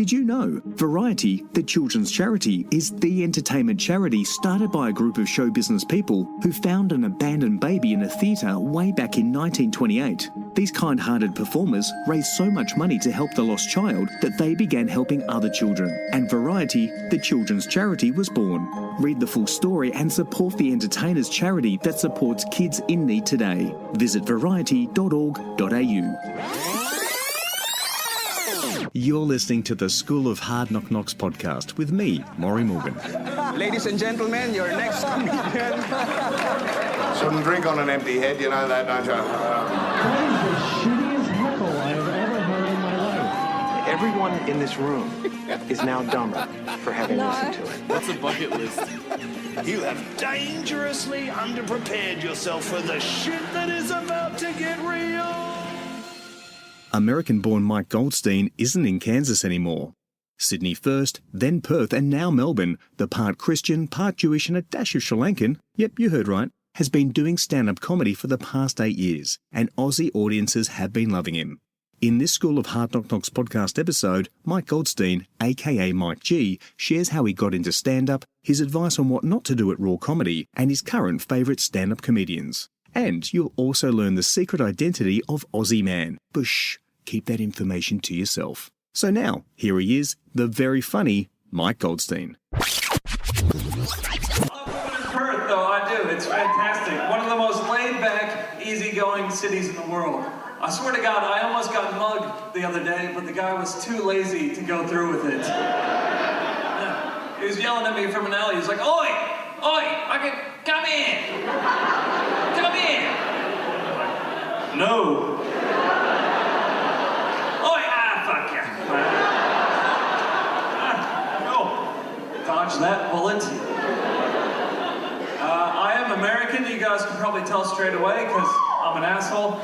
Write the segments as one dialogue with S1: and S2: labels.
S1: Did you know Variety, the children's charity, is the entertainment charity started by a group of show business people who found an abandoned baby in a theatre way back in 1928. These kind-hearted performers raised so much money to help the lost child that they began helping other children, and Variety, the children's charity, was born. Read the full story and support the entertainers charity that supports kids in need today. Visit variety.org.au. You're listening to the School of Hard Knock Knocks podcast with me, Maury Morgan.
S2: Ladies and gentlemen, your next comedian.
S3: Shouldn't drink on an empty head, you know that, don't you?
S4: That is the shittiest heckle I have ever heard in my life.
S5: Everyone in this room is now dumber for having listened to it.
S6: What's a bucket list?
S7: You have dangerously underprepared yourself for the shit that is about to get real.
S1: American-born Mike Goldstein isn't in Kansas anymore. Sydney first, then Perth, and now Melbourne, the part Christian, part Jewish and a dash of Sri Lankan, yep, you heard right, has been doing stand-up comedy for the past 8 years, and Aussie audiences have been loving him. In this School of Hard Knock Knocks podcast episode, Mike Goldstein, aka Mike G, shares how he got into stand-up, his advice on what not to do at raw comedy, and his current favourite stand-up comedians. And you'll also learn the secret identity of Ozzy Man. But shh, keep that information to yourself. So now, here he is, the very funny Mike Goldstein.
S8: I love living in Perth, though, I do. It's fantastic. One of the most laid-back, easygoing cities in the world. I swear to God, I almost got mugged the other day, but the guy was too lazy to go through with it. Yeah. He was yelling at me from an alley. He was like, "Oi! Oi! Come in! Come in!" I'm like, "No." "Oi! Fuck you." Dodge that bullet. I am American. You guys can probably tell straight away because I'm an asshole.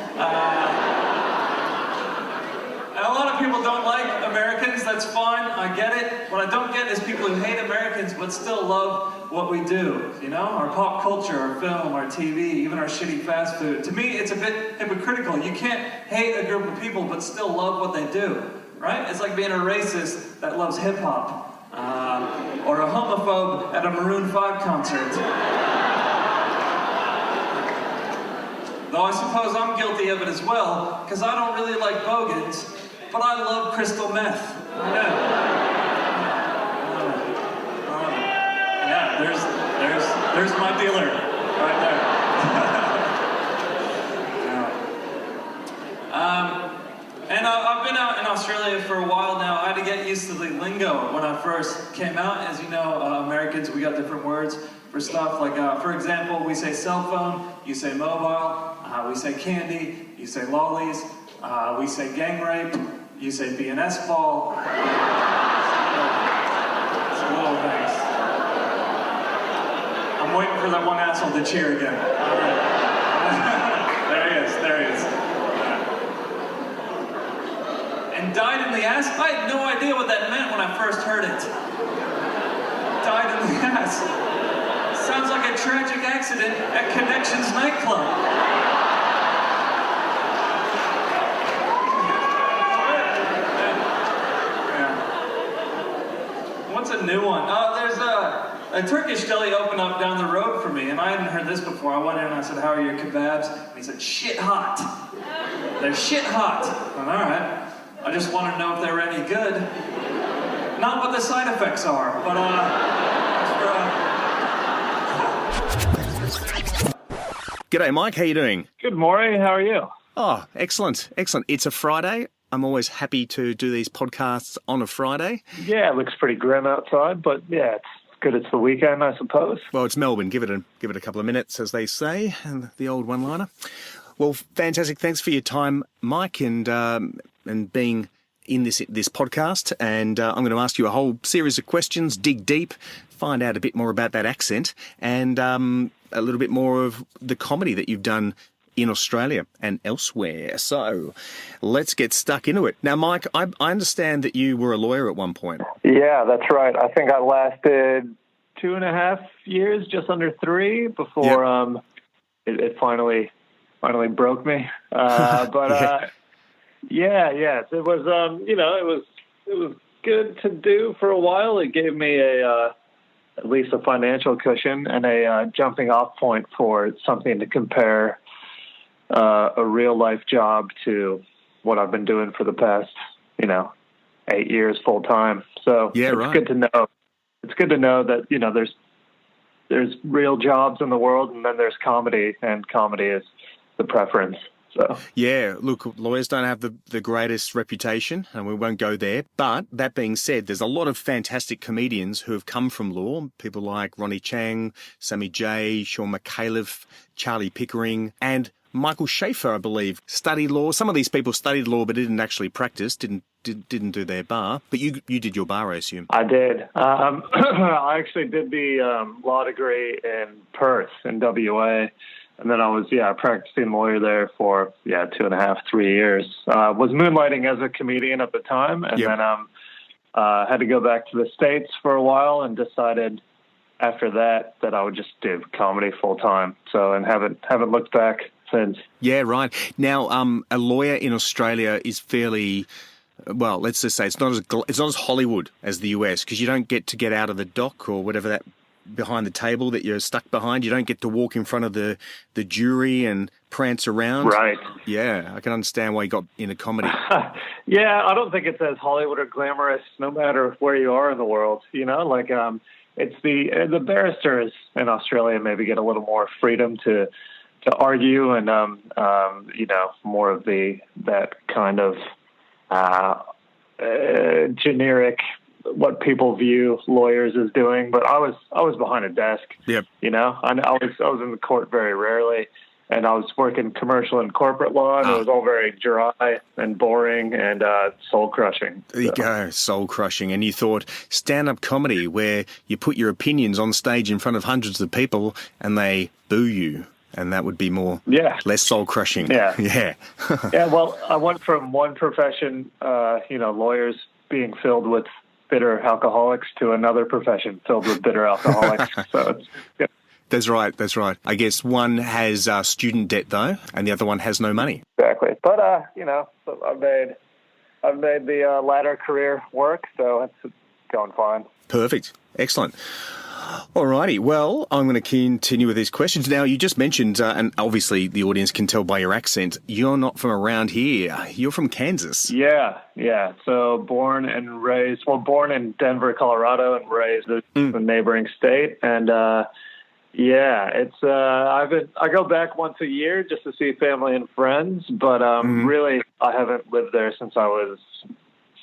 S8: And a lot of people don't like Americans. That's fine. I get it. What I don't get is people who hate Americans but still love what we do. You know, our pop culture, our film, our TV, even our shitty fast food. To me, it's a bit hypocritical. You can't hate a group of people but still love what they do, right? It's like being a racist that loves hip hop. Or a homophobe at a Maroon 5 concert. Though I suppose I'm guilty of it as well, because I don't really like bogans, but I love crystal meth. Yeah, there's my dealer, right there. And I've been out in Australia for a while now. I had to get used to the lingo when I first came out. As you know, Americans, we got different words for stuff. Like, for example, we say cell phone, you say mobile, we say candy, you say lollies, we say gang rape, you say BNS ball. Some little things. I'm waiting for that one asshole to cheer again. All right. There he is. And died in the ass? I had no idea what that meant when I first heard it. Died in the ass. Sounds like a tragic accident at Connections nightclub. Yeah. What's a new one? There's a Turkish deli opened up down the road from me, and I hadn't heard this before. I went in and I said, "How are your kebabs?" And he said, "Shit hot." They're shit hot. I went, "All right. I just want to know if they're any good. Not what the side effects are, but
S1: G'day, Mike. How you doing?
S4: Good, Maury. How are you?
S1: Oh, excellent. It's a Friday. I'm always happy to do these podcasts on a Friday.
S4: Yeah, it looks pretty grim outside, but yeah, it's good. It's the weekend, I suppose.
S1: Well, it's Melbourne. Give it a couple of minutes, as they say, and the old one-liner. Well, fantastic. Thanks for your time, Mike, and being in this podcast. And I'm going to ask you a whole series of questions, dig deep, find out a bit more about that accent, and a little bit more of the comedy that you've done in Australia and elsewhere. So let's get stuck into it. Now, Mike, I understand that you were a lawyer at one point.
S4: Yeah, that's right. I think I lasted 2.5 years, just under 3, before it finally broke me. But yeah. It was it was good to do for a while. It gave me at least a financial cushion and a jumping off point for something to compare a real life job to what I've been doing for the past, 8 years full time. So it's good to know. It's good to know that, there's real jobs in the world, and then there's comedy, and comedy is the preference. So
S1: yeah, look, lawyers don't have the greatest reputation, and we won't go there. But that being said, there's a lot of fantastic comedians who have come from law. People like Ronnie Chang, Sammy J, Sean McAuliffe, Charlie Pickering, and Michael Schaefer, I believe, studied law. Some of these people studied law but didn't actually practice, didn't do their bar. But you did your bar, I assume.
S4: I did. I actually did the law degree in Perth in WA. And then I was, a practicing lawyer there for, 2.5, 3 years. Was moonlighting as a comedian at the time. And then had to go back to the States for a while and decided after that I would just do comedy full time. So, and haven't looked back since. Yeah,
S1: right. Now, a lawyer in Australia is fairly, well, let's just say it's not as Hollywood as the US, because you don't get out of the dock or whatever that behind the table that you're stuck behind. You don't get to walk in front of the jury and prance around. Right. Yeah, I can understand why you got into comedy.
S4: Yeah, I don't think it's as Hollywood or glamorous, no matter where you are in the world. It's the barristers in Australia maybe get a little more freedom to argue and more of that kind of generic what people view lawyers as doing. But I was behind a desk. Yep. I was in the court very rarely, and I was working commercial and corporate law, and it was all very dry and boring and soul crushing.
S1: There you go, soul crushing. And you thought stand-up comedy, where you put your opinions on stage in front of hundreds of people and they boo you. And that would be less soul crushing. Yeah. Yeah.
S4: Yeah. Well, I went from one profession, lawyers being filled with bitter alcoholics, to another profession filled with bitter alcoholics. So it's good.
S1: That's right. I guess one has student debt though, and the other one has no money.
S4: Exactly. But so I've made the latter career work, so it's going fine.
S1: Perfect. Excellent. Alrighty, well, I'm going to continue with these questions. Now, you just mentioned, and obviously the audience can tell by your accent, you're not from around here. You're from Kansas.
S4: Yeah. So born in Denver, Colorado, and raised in the neighboring state. And it's I go back once a year just to see family and friends, but really I haven't lived there since I was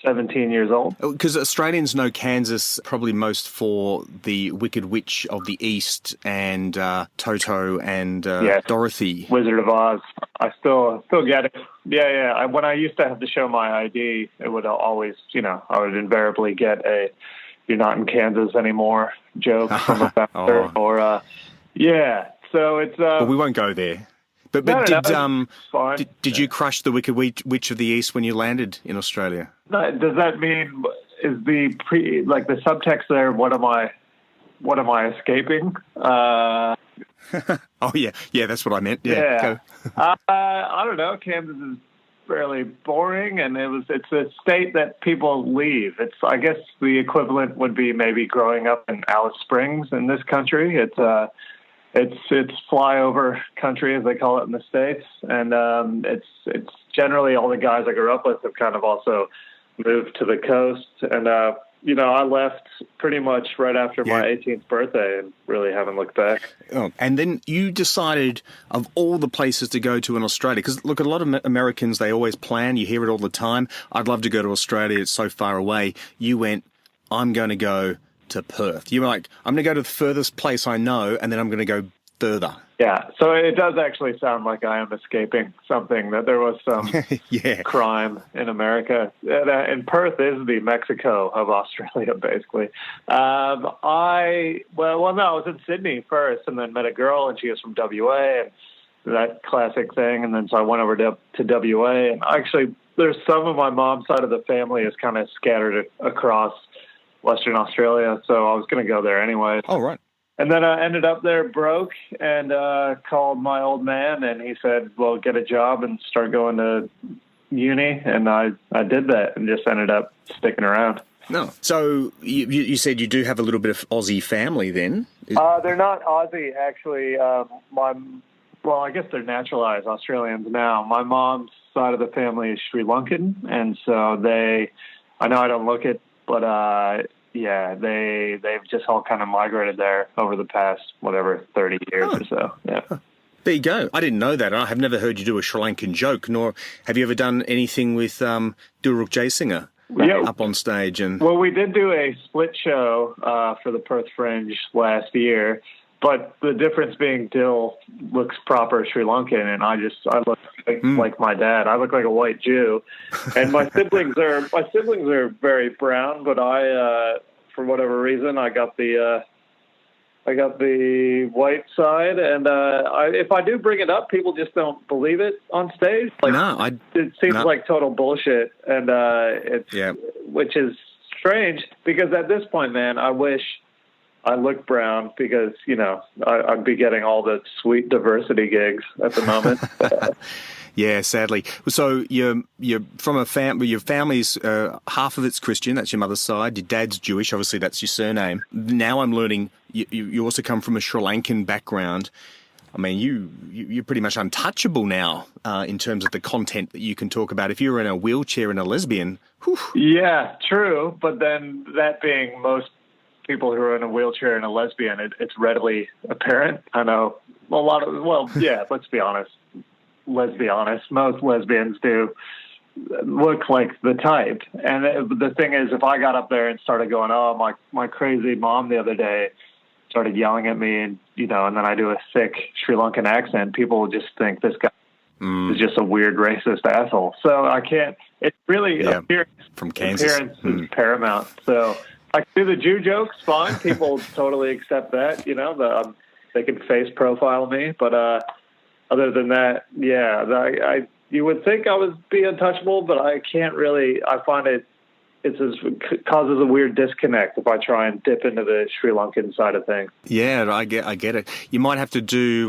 S4: 17 years old.
S1: Because Australians know Kansas probably most for the Wicked Witch of the East and Toto and Dorothy.
S4: Wizard of Oz. I still get it. Yeah. When I used to have to show my ID, it would always, I would invariably get a "you're not in Kansas anymore" joke from a founder. So it's...
S1: Well, we won't go there. But did you crush the Wicked Witch of the East when you landed in Australia?
S4: Does that mean, is the subtext there? What am I escaping?
S1: Oh yeah, that's what I meant. Yeah.
S4: I don't know. Kansas is fairly boring, and it's a state that people leave. I guess the equivalent would be maybe growing up in Alice Springs in this country. It's flyover country, as they call it in the States, and it's generally all the guys I grew up with have kind of also moved to the coast, and I left pretty much right after my 18th birthday and really haven't looked back.
S1: Oh, and then you decided, of all the places to go to in Australia, because look, a lot of Americans, they always plan, you hear it all the time, I'd love to go to Australia, it's so far away. You went, I'm going to go to Perth. You were like, I'm going to go to the furthest place I know, and then I'm going to go further.
S4: Yeah, so it does actually sound like I am escaping something, that there was some crime in America. And Perth is the Mexico of Australia, basically. I was in Sydney first, and then met a girl, and she was from WA, and that classic thing. And then so I went over to WA, and actually there's some of my mom's side of the family is kind of scattered across Western Australia, so I was going to go there anyway.
S1: Oh, right.
S4: And then I ended up there broke and called my old man, and he said, well, get a job and start going to uni. And I did that and just ended up sticking around.
S1: No. So you said you do have a little bit of Aussie family then?
S4: They're not Aussie, actually. Well, I guess they're naturalized Australians now. My mom's side of the family is Sri Lankan, and so I know I don't look it, but they've just all kind of migrated there over the past, 30 years or so. Yeah.
S1: There you go. I didn't know that. I have never heard you do a Sri Lankan joke, nor have you ever done anything with Dilruk Jayasinger up on stage.
S4: Well, we did do a split show for the Perth Fringe last year, but the difference being Dill looks proper Sri Lankan, and I look like my dad. I look like a white Jew, and my siblings are very brown, but I, for whatever reason, I got the white side, and if I do bring it up, people just don't believe it on stage. It seems like total bullshit, and which is strange because at this point, man, I wish I look brown because I'd be getting all the sweet diversity gigs at the moment.
S1: Yeah, sadly. So you're from a family. Your family's half of it's Christian. That's your mother's side. Your dad's Jewish. Obviously, that's your surname. Now I'm learning you also come from a Sri Lankan background. I mean, you're pretty much untouchable now in terms of the content that you can talk about. If you're in a wheelchair and a lesbian, whew. Yeah,
S4: true. But then that being most people who are in a wheelchair and a lesbian, it's readily apparent. I know a lot of. Well, yeah. Let's be honest. Most lesbians do look like the type. And the thing is, if I got up there and started going, oh, my crazy mom the other day started yelling at me, and and then I do a thick Sri Lankan accent, people will just think this guy is just a weird racist asshole. So I can't. It's really appearance
S1: from Kansas.
S4: Appearance is paramount. So I can do the Jew jokes fine. People totally accept that. They can face profile me, but other than that, you would think I would be untouchable, but I can't really. I find it causes a weird disconnect if I try and dip into the Sri Lankan side of things.
S1: Yeah, I get it. You might have to do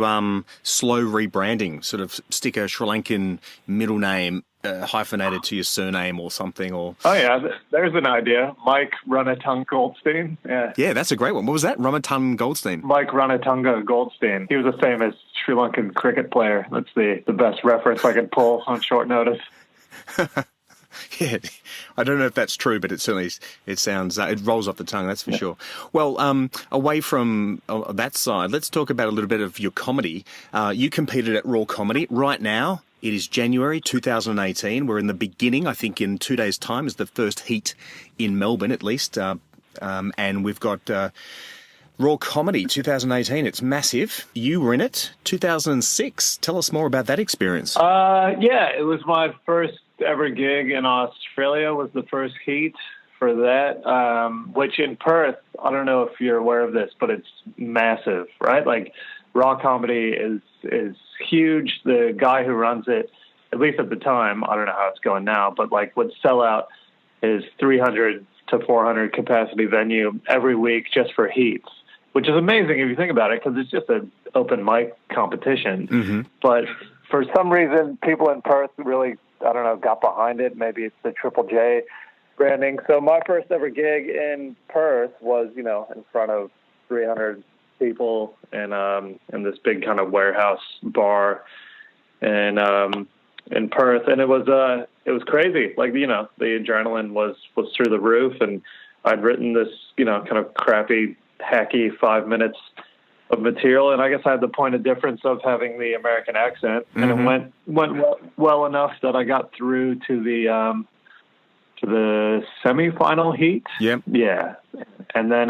S1: slow rebranding, sort of stick a Sri Lankan middle name hyphenated to your surname or something. Or
S4: there's an idea. Mike Runatung Goldstein.
S1: Yeah, that's a great one. What was that? Runatung Goldstein.
S4: Mike Runatunga Goldstein. He was a famous Sri Lankan cricket player. That's the best reference I could pull on short notice.
S1: Yeah, I don't know if that's true, but it certainly sounds it rolls off the tongue. That's for sure. Well, away from that side, let's talk about a little bit of your comedy. You competed at Raw Comedy. Right now, it is January 2018. We're in the beginning. I think in 2 days' time is the first heat in Melbourne, at least, and we've got Raw Comedy 2018. It's massive. You were in it. 2006. Tell us more about that experience.
S4: It was my first ever gig in Australia. Was the first heat for that, which in Perth, I don't know if you're aware of this, but it's massive, right? Like Raw Comedy is huge. The guy who runs it, at least at the time, I don't know how it's going now, but would sell out his 300 to 400 capacity venue every week just for heats, which is amazing if you think about it, because it's just an open mic competition. Mm-hmm. But for some reason, people in Perth really, I don't know, got behind it. Maybe it's the Triple J branding. So my first ever gig in Perth was, in front of 300 people in this big kind of warehouse bar in Perth, and it was crazy. The adrenaline was through the roof, and I'd written this, kind of crappy, hacky 5 minutes of material, and I guess I had the point of difference of having the American accent, and it went well enough that I got through to the semifinal heat. Yep. Yeah, and then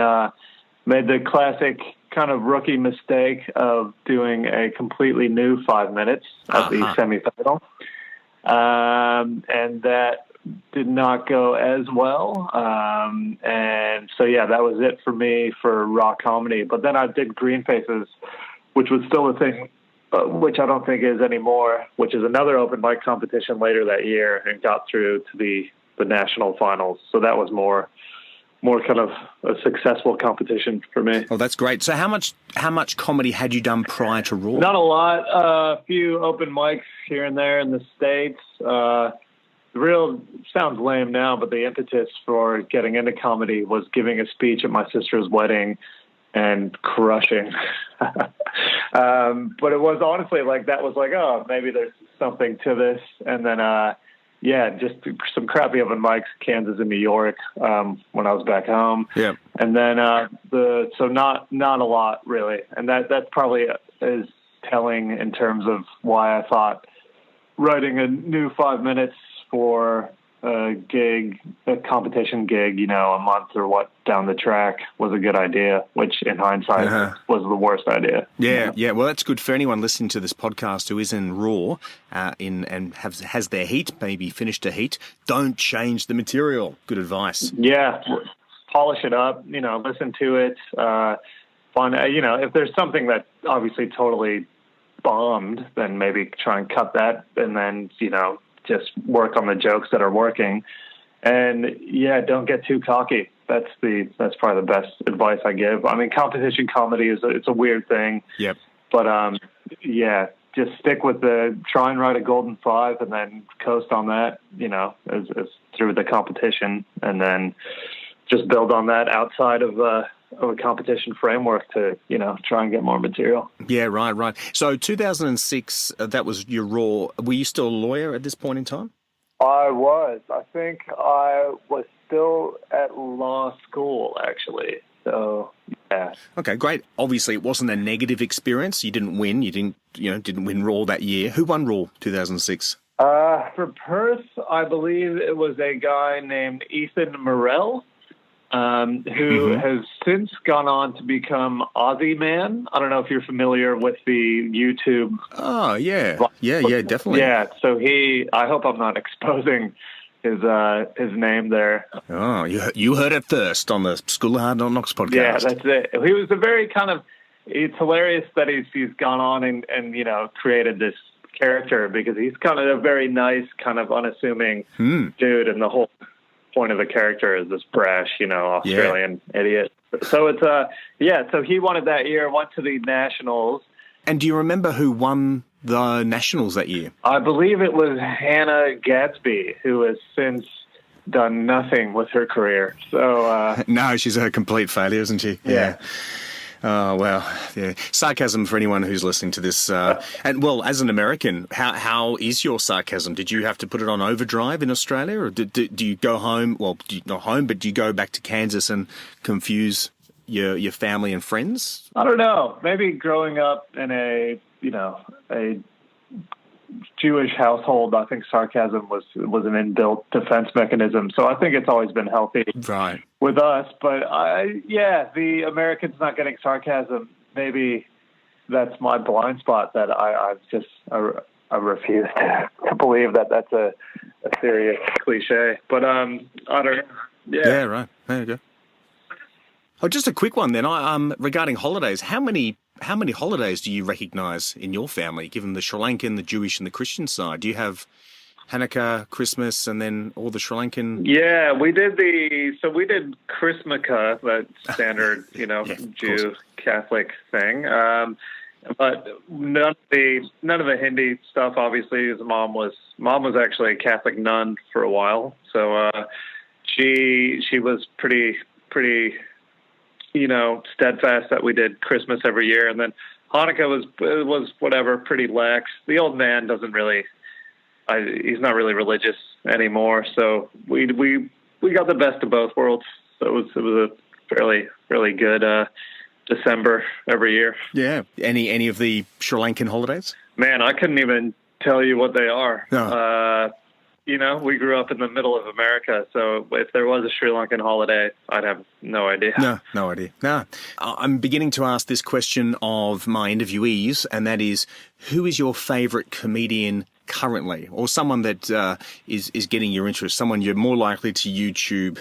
S4: made the classic kind of rookie mistake of doing a completely new 5 minutes at the semifinal, and that did not go as well. And so, that was it for me for Raw Comedy. But then I did Green Faces, which was still a thing, which I don't think is anymore, which is another open mic competition later that year, and got through to the national finals. So that was more kind of a successful competition for me.
S1: Oh, that's great. So how much comedy had you done prior to Raw?
S4: Not a lot. A few open mics here and there in the States. real sounds lame now, but the impetus for getting into comedy was giving a speech at my sister's wedding and crushing. But it was honestly like, that was like, oh, maybe there's something to this. And then, just some crappy open mics, Kansas and New York, when I was back home.
S1: Yeah.
S4: And then, so not a lot really. And that probably is telling in terms of why I thought writing a new 5 minutes for a competition gig, a month or what down the track was a good idea, which in hindsight was the worst idea.
S1: Yeah. Well, that's good for anyone listening to this podcast who is in Raw and has their heat, maybe finished a heat. Don't change the material. Good advice.
S4: Yeah. Polish it up, listen to it. If there's something that obviously totally bombed, then maybe try and cut that and then, just work on the jokes that are working. And don't get too cocky. That's probably the best advice I give. I mean, competition comedy it's a weird thing.
S1: Yep.
S4: But just stick with try and write a golden 5 and then coast on that, as through the competition, and then just build on that outside of a competition framework to, try and get more material.
S1: Yeah, right. So 2006, that was your Raw. Were you still a lawyer at this point in time?
S4: I was. I think I was still at law school, actually. So, yeah.
S1: Okay, great. Obviously, it wasn't a negative experience. You didn't win. You didn't win Raw that year. Who won Raw 2006?
S4: For Perth, I believe it was a guy named Ethan Morell. Who has since gone on to become Ozzy Man. I don't know if you're familiar with the YouTube.
S1: Oh, yeah. Yeah, definitely.
S4: Yeah, so I hope I'm not exposing his name there.
S1: Oh, you heard it first on the School of Hard Knocks podcast.
S4: Yeah, that's it. He was a very it's hilarious that he's gone on and created this character, because he's kind of a very nice, kind of unassuming dude, and the whole point of the character is this brash, Australian idiot. So it's so he won it that year, went to the Nationals.
S1: And do you remember who won the Nationals that year?
S4: I believe it was Hannah Gadsby, who has since done nothing with her career. So
S1: no, she's a complete failure, isn't she?
S4: Yeah.
S1: Oh, well, yeah. Sarcasm for anyone who's listening to this. And, well, as an American, how is your sarcasm? Did you have to put it on overdrive in Australia? Or do you go home, not home, but do you go back to Kansas and confuse your family and friends?
S4: I don't know. Maybe growing up in a Jewish household, I think sarcasm was an inbuilt defense mechanism. So I think it's always been healthy with us. But the Americans not getting sarcasm, maybe that's my blind spot that I refuse to believe that that's a serious cliche. But I don't know.
S1: Yeah, right. There you go. Oh, just a quick one then. Regarding holidays, how many holidays do you recognise in your family, given the Sri Lankan, the Jewish, and the Christian side? Do you have Hanukkah, Christmas, and then all the Sri Lankan?
S4: Yeah, we did Chrismaka, that standard, Jew Catholic thing. But none of the Hindi stuff. Obviously, his mom was actually a Catholic nun for a while, so she was pretty steadfast that we did Christmas every year. And then Hanukkah was whatever, pretty lax. The old man doesn't really, he's not really religious anymore. So we got the best of both worlds. So it was a fairly good December every year.
S1: Yeah. Any of the Sri Lankan holidays?
S4: Man, I couldn't even tell you what they are.
S1: No.
S4: We grew up in the middle of America, so if there was a Sri Lankan holiday, I'd have no idea. No
S1: idea. No. I'm beginning to ask this question of my interviewees, and that is, who is your favourite comedian currently, or someone that is getting your interest, someone you're more likely to YouTube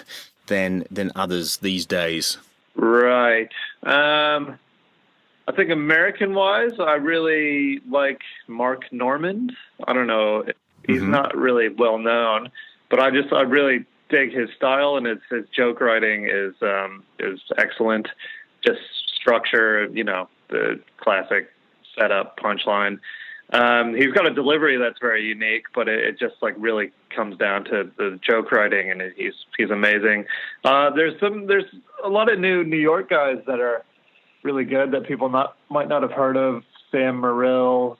S1: than others these days?
S4: Right. I think American-wise, I really like Mark Normand. I don't know. He's not really well known, but I really dig his style, and his joke writing is excellent. Just structure, the classic setup, punchline. He's got a delivery that's very unique, but it just like really comes down to the joke writing, and he's amazing. There's a lot of new New York guys that are really good that people might not have heard of. Sam Morrill,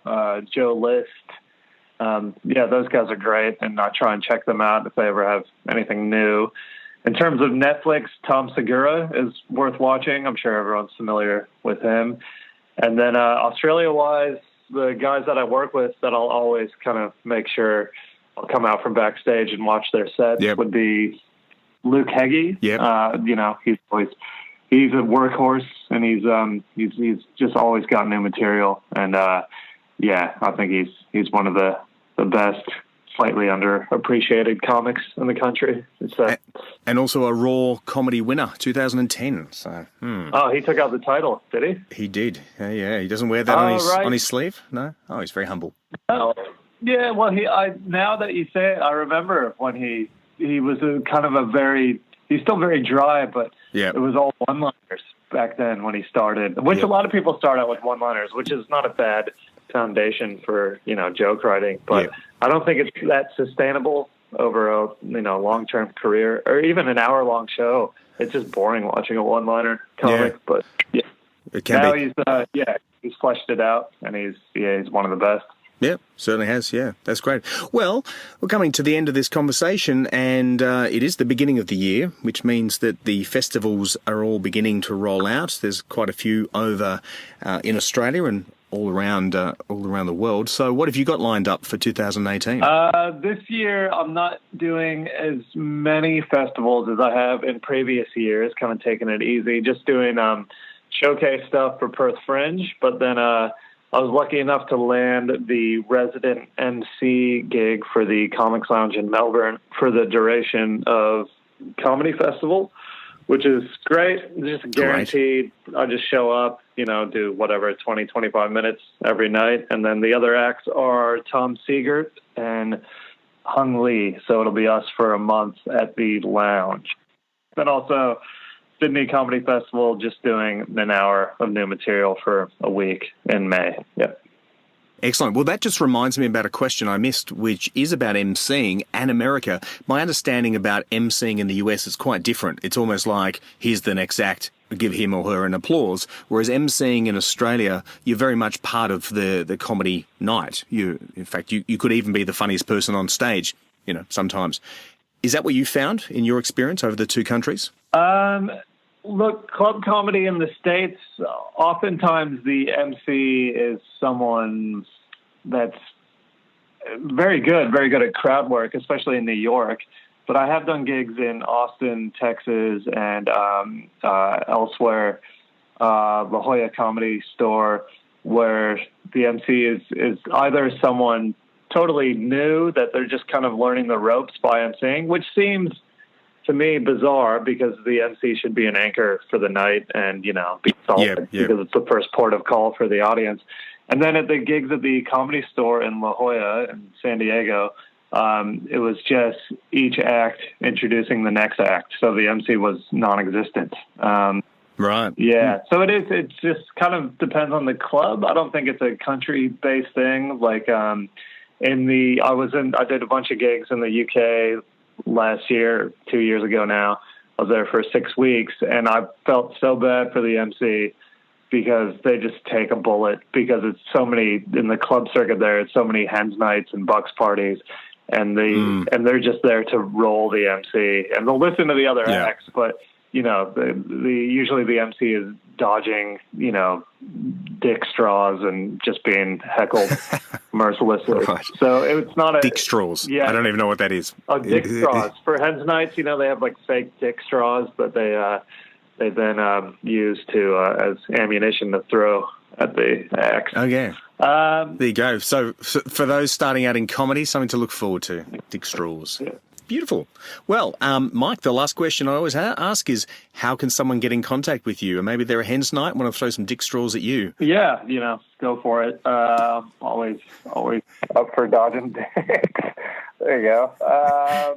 S4: Joe List. Those guys are great, and I try and check them out if they ever have anything new. In terms of Netflix, Tom Segura is worth watching. I'm sure everyone's familiar with him. And then Australia-wise, the guys that I work with that I'll always kind of make sure I'll come out from backstage and watch their sets would be Luke Heggie. He's a workhorse, and he's just always got new material. And I think he's one of the best, slightly underappreciated comics in the country.
S1: And also a Raw comedy winner, 2010. So,
S4: Oh, he took out the title, did he?
S1: He did. Yeah, he doesn't wear that on his sleeve. No. Oh, he's very humble.
S4: Oh, yeah. Well, now that you say it, I remember when he was he's still very dry, but it was all one-liners back then when he started. Which a lot of people start out with one-liners, which is not a bad foundation for joke writing, but I don't think it's that sustainable over a long-term career or even an hour-long show. It's just boring watching a one-liner comic, but
S1: it can
S4: now be. He's fleshed it out, and he's one of the best.
S1: Yeah, certainly has. Yeah, that's great. Well, we're coming to the end of this conversation, and it is the beginning of the year, which means that the festivals are all beginning to roll out. There's quite a few over in Australia and all around the world. So what have you got lined up for 2018?
S4: This year, I'm not doing as many festivals as I have in previous years, kind of taking it easy, just doing showcase stuff for Perth Fringe. But then I was lucky enough to land the resident MC gig for the Comics Lounge in Melbourne for the duration of Comedy Festival, which is great. Just guaranteed. I just show up, do whatever, 20, 25 minutes every night. And then the other acts are Tom Seegert and Hung Lee. So it'll be us for a month at the lounge. Then also Sydney Comedy Festival, just doing an hour of new material for a week in May. Yep.
S1: Excellent. Well, that just reminds me about a question I missed, which is about emceeing and America. My understanding about emceeing in the US is quite different. It's almost like, here's the next act, give him or her an applause. Whereas emceeing in Australia, you're very much part of the comedy night. In fact, you could even be the funniest person on stage, sometimes. Is that what you found in your experience over the two countries?
S4: Look, club comedy in the States, oftentimes the MC is someone that's very good at crowd work, especially in New York. But I have done gigs in Austin, Texas, and elsewhere, La Jolla Comedy Store, where the MC is either someone totally new that they're just kind of learning the ropes by emceeing, which seems to me bizarre because the MC should be an anchor for the night and, be solid because it's the first port of call for the audience. And then at the gigs at the Comedy Store in La Jolla in San Diego, it was just each act introducing the next act. So the MC was non-existent.
S1: Right.
S4: Yeah. So it just kind of depends on the club. I don't think it's a country-based thing. Like, I did a bunch of gigs in the UK last year, 2 years ago now. I was there for 6 weeks, and I felt so bad for the MC because they just take a bullet because it's so many in the club circuit there. It's so many hens nights and bucks parties, and they're just there to roll the MC, and they'll listen to the other acts, but usually the MC is dodging, dick straws and just being heckled mercilessly. Right. So it's not
S1: dick straws. Yeah, I don't even know what that is.
S4: Oh, dick straws for hens nights. They have like fake dick straws that they then use as ammunition to throw at the acts.
S1: Okay. There you go. So for those starting out in comedy, something to look forward to. Dick straws. Yeah. Beautiful. Well, Mike, the last question I always ask is, how can someone get in contact with you? And maybe they're a hen's night, want to throw some dick straws at you.
S4: Yeah, go for it. Always up for dodging dicks. There you go. I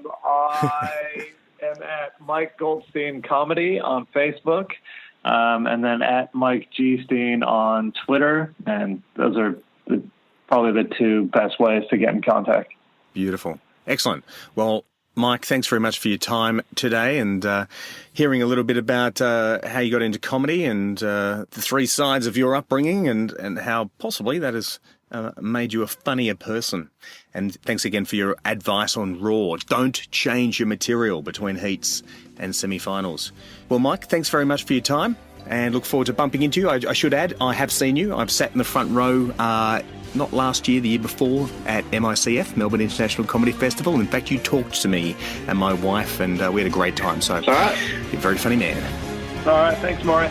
S4: am at Mike Goldstein Comedy on Facebook, and then at Mike G. Steen on Twitter. And those are the probably the two best ways to get in contact.
S1: Beautiful. Excellent. Well, Mike, thanks very much for your time today and hearing a little bit about how you got into comedy and the three sides of your upbringing and how possibly that has made you a funnier person. And thanks again for your advice on Raw. Don't change your material between heats and semi-finals. Well, Mike, thanks very much for your time and look forward to bumping into you. I should add, I have seen you. I've sat in the front row not last year, the year before, at MICF, Melbourne International Comedy Festival. In fact, you talked to me and my wife, and we had a great time. So,
S4: all right.
S1: You're a very funny man.
S4: All right. Thanks, Maury.